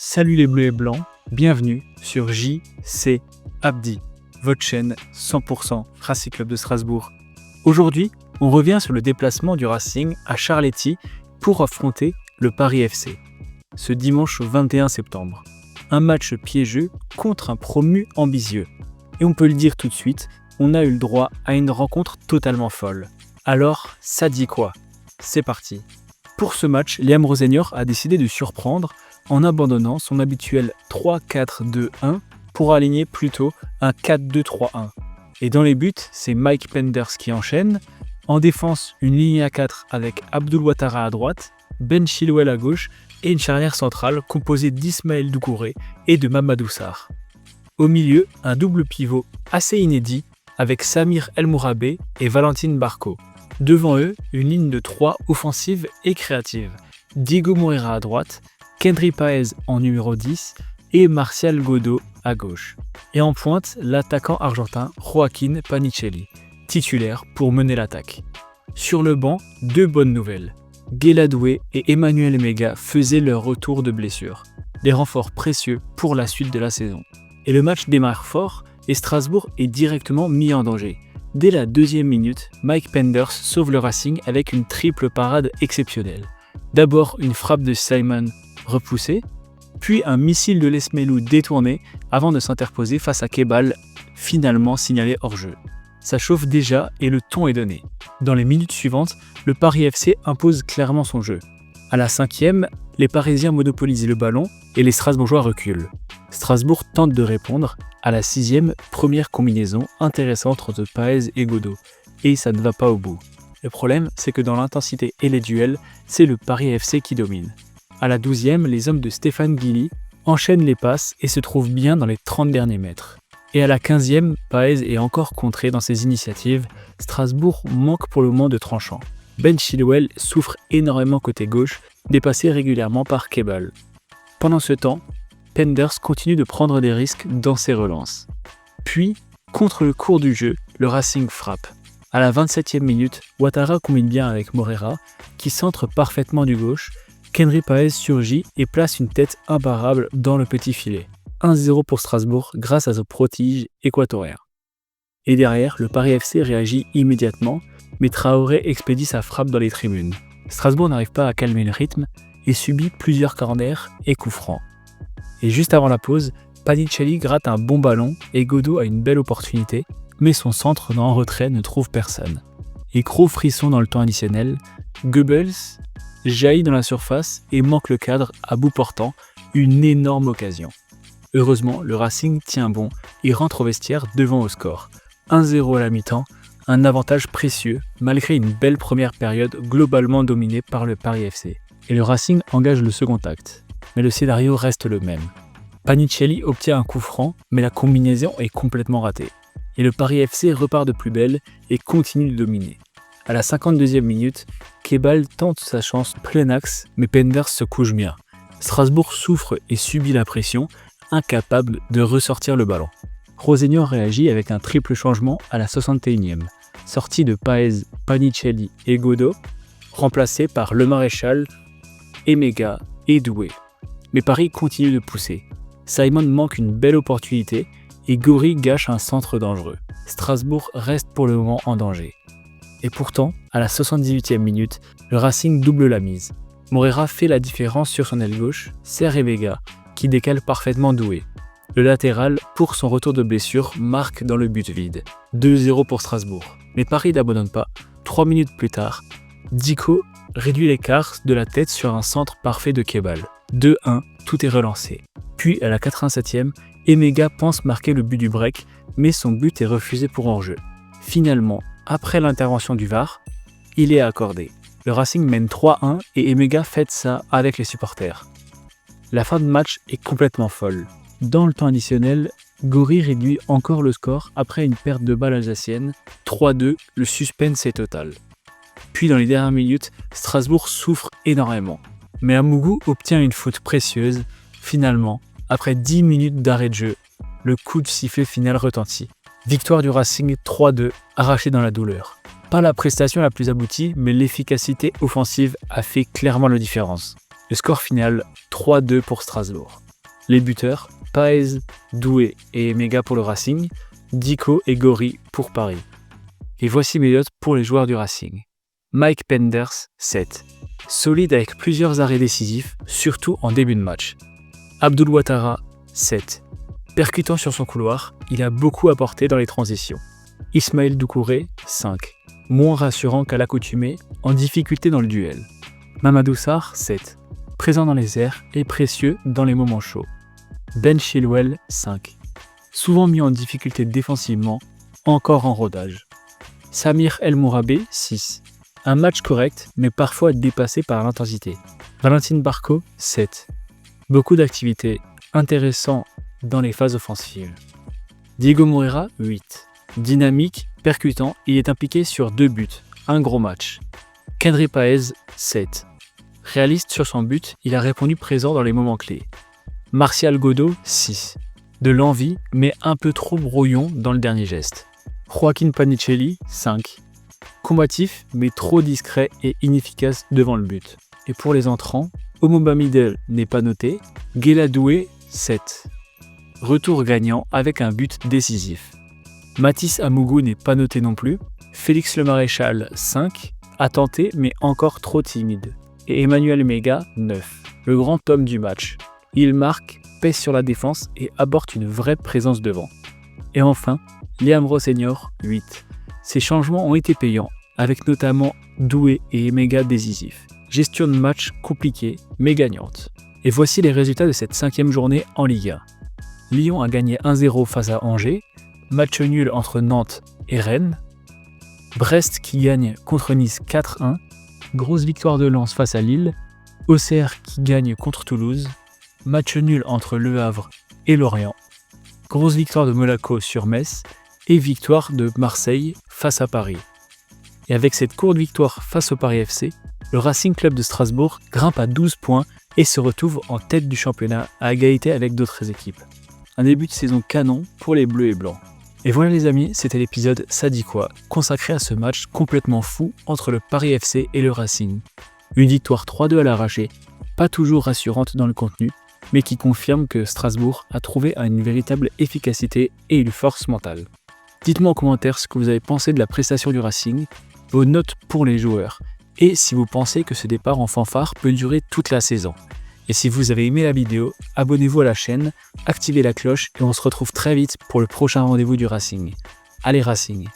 Salut les bleus et blancs, bienvenue sur JC Abdi, votre chaîne 100% Racing Club de Strasbourg. Aujourd'hui, on revient sur le déplacement du Racing à Charletti pour affronter le Paris FC. Ce dimanche 21 septembre. Un match piégeux contre un promu ambitieux. Et on peut le dire tout de suite, on a eu le droit à une rencontre totalement folle. Alors, ça dit quoi? C'est parti. Pour ce match, Liam Rosenior a décidé de surprendre en abandonnant son habituel 3-4-2-1 pour aligner plutôt un 4-2-3-1. Et dans les buts, c'est Mike Penders qui enchaîne. En défense, une ligne à 4 avec Abdul Ouattara à droite, Ben Chilwell à gauche et une charnière centrale composée d'Ismaël Doucouré et de Mamadou Sarr. Au milieu, un double pivot assez inédit avec Samir El Mourabé et Valentine Barco. Devant eux, une ligne de 3 offensive et créative. Diego Moreira à droite, Kendry Páez en numéro 10 et Martial Godó à gauche. Et en pointe, l'attaquant argentin Joaquín Panicelli, titulaire pour mener l'attaque. Sur le banc, deux bonnes nouvelles. Guéla Doué et Emmanuel Mega faisaient leur retour de blessure. Des renforts précieux pour la suite de la saison. Et le match démarre fort et Strasbourg est directement mis en danger. Dès la 2e minute, Mike Penders sauve le Racing avec une triple parade exceptionnelle. D'abord une frappe de Simon repoussée, puis un missile de Lesmelou détourné avant de s'interposer face à Kebal, finalement signalé hors-jeu. Ça chauffe déjà et le ton est donné. Dans les minutes suivantes, le Paris FC impose clairement son jeu. À la 5e, les Parisiens monopolisent le ballon et les Strasbourgeois reculent. Strasbourg tente de répondre. À la 6e, première combinaison intéressante entre Páez et Godó. Et ça ne va pas au bout. Le problème, c'est que dans l'intensité et les duels, c'est le Paris FC qui domine. À la 12e, les hommes de Stéphane Guilly enchaînent les passes et se trouvent bien dans les 30 derniers mètres. Et à la 15e, Páez est encore contré dans ses initiatives. Strasbourg manque pour le moment de tranchant. Ben Chilwell souffre énormément côté gauche, dépassé régulièrement par Kebal. Pendant ce temps, Penders continue de prendre des risques dans ses relances. Puis, contre le cours du jeu, le Racing frappe. À la 27e minute, Ouattara combine bien avec Moreira, qui centre parfaitement du gauche. Kendry Páez surgit et place une tête imparable dans le petit filet. 1-0 pour Strasbourg grâce à ce prodige équatorien. Et derrière, le Paris FC réagit immédiatement, mais Traoré expédie sa frappe dans les tribunes. Strasbourg n'arrive pas à calmer le rythme et subit plusieurs corners et coups francs. Et juste avant la pause, Panicelli gratte un bon ballon et Godó a une belle opportunité, mais son centre en retrait ne trouve personne. Et gros frisson dans le temps additionnel, Goebbels jaillit dans la surface et manque le cadre à bout portant, une énorme occasion. Heureusement, le Racing tient bon et rentre au vestiaire devant au score. 1-0 à la mi-temps, un avantage précieux malgré une belle première période globalement dominée par le Paris FC. Et le Racing engage le second acte. Mais le scénario reste le même. Panicelli obtient un coup franc, mais la combinaison est complètement ratée. Et le Paris FC repart de plus belle et continue de dominer. À la 52e minute, Kebal tente sa chance plein axe, mais Penders se couche bien. Strasbourg souffre et subit la pression, incapable de ressortir le ballon. Rosenior réagit avec un triple changement à la 61e. Sortie de Páez, Panicelli et Godó, remplacé par Le Maréchal, Emega et Doué. Mais Paris continue de pousser. Simon manque une belle opportunité et Gori gâche un centre dangereux. Strasbourg reste pour le moment en danger. Et pourtant, à la 78e minute, le Racing double la mise. Moreira fait la différence sur son aile gauche, Serre Vega, qui décale parfaitement Doué. Le latéral, pour son retour de blessure, marque dans le but vide. 2-0 pour Strasbourg. Mais Paris n'abandonne pas. 3 minutes plus tard, Dico réduit l'écart de la tête sur un centre parfait de Kebal. 2-1, tout est relancé. Puis à la 87e, Emega pense marquer le but du break, mais son but est refusé pour hors-jeu. Finalement, après l'intervention du VAR, il est accordé. Le Racing mène 3-1 et Emega fête ça avec les supporters. La fin de match est complètement folle. Dans le temps additionnel, Gori réduit encore le score après une perte de balle alsacienne. 3-2, le suspense est total. Puis dans les dernières minutes, Strasbourg souffre énormément. Mais Amougou obtient une faute précieuse. Finalement, après 10 minutes d'arrêt de jeu, le coup de sifflet final retentit. Victoire du Racing 3-2, arraché dans la douleur. Pas la prestation la plus aboutie, mais l'efficacité offensive a fait clairement la différence. Le score final, 3-2 pour Strasbourg. Les buteurs, Paez, Doué et Emega pour le Racing, Dico et Gori pour Paris. Et voici mes notes pour les joueurs du Racing. Mike Penders, 7. Solide avec plusieurs arrêts décisifs, surtout en début de match. Abdul Ouattara, 7. Percutant sur son couloir, il a beaucoup apporté dans les transitions. Ismaël Doucouré, 5. Moins rassurant qu'à l'accoutumée, en difficulté dans le duel. Mamadou Sarr, 7. Présent dans les airs et précieux dans les moments chauds. Ben Chilwell, 5. Souvent mis en difficulté défensivement, encore en rodage. Samir El Mourabé, 6. Un match correct, mais parfois dépassé par l'intensité. Valentin Barco, 7. Beaucoup d'activités, intéressant dans les phases offensives. Diego Moreira, 8. Dynamique, percutant, il est impliqué sur 2 buts, un gros match. Kendry Paez, 7. Réaliste sur son but, il a répondu présent dans les moments clés. Martial Godot, 6. De l'envie, mais un peu trop brouillon dans le dernier geste. Joaquin Panicelli, 5. Combatif, mais trop discret et inefficace devant le but. Et pour les entrants, Omobamidele n'est pas noté, Guela Doué, 7. Retour gagnant avec un but décisif. Mathis Amougou n'est pas noté non plus, Félix Le Maréchal, 5. A tenté, mais encore trop timide. Et Emmanuel Mega, 9. Le grand homme du match. Il marque, pèse sur la défense et apporte une vraie présence devant. Et enfin, Liam Rosseignor, 8. Ces changements ont été payants, avec notamment Doué et Emega décisifs. Gestion de match compliquée, mais gagnante. Et voici les résultats de cette 5e journée en Ligue 1. Lyon a gagné 1-0 face à Angers, match nul entre Nantes et Rennes. Brest qui gagne contre Nice 4-1, grosse victoire de Lens face à Lille. Auxerre qui gagne contre Toulouse, match nul entre Le Havre et Lorient. Grosse victoire de Monaco sur Metz et victoire de Marseille face à Paris. Et avec cette courte victoire face au Paris FC, le Racing Club de Strasbourg grimpe à 12 points et se retrouve en tête du championnat à égalité avec d'autres équipes. Un début de saison canon pour les Bleus et Blancs. Et voilà les amis, c'était l'épisode Ça dit quoi, consacré à ce match complètement fou entre le Paris FC et le Racing. Une victoire 3-2 à l'arraché, pas toujours rassurante dans le contenu, mais qui confirme que Strasbourg a trouvé une véritable efficacité et une force mentale. Dites-moi en commentaire ce que vous avez pensé de la prestation du Racing, vos notes pour les joueurs, et si vous pensez que ce départ en fanfare peut durer toute la saison. Et si vous avez aimé la vidéo, abonnez-vous à la chaîne, activez la cloche et on se retrouve très vite pour le prochain rendez-vous du Racing. Allez Racing!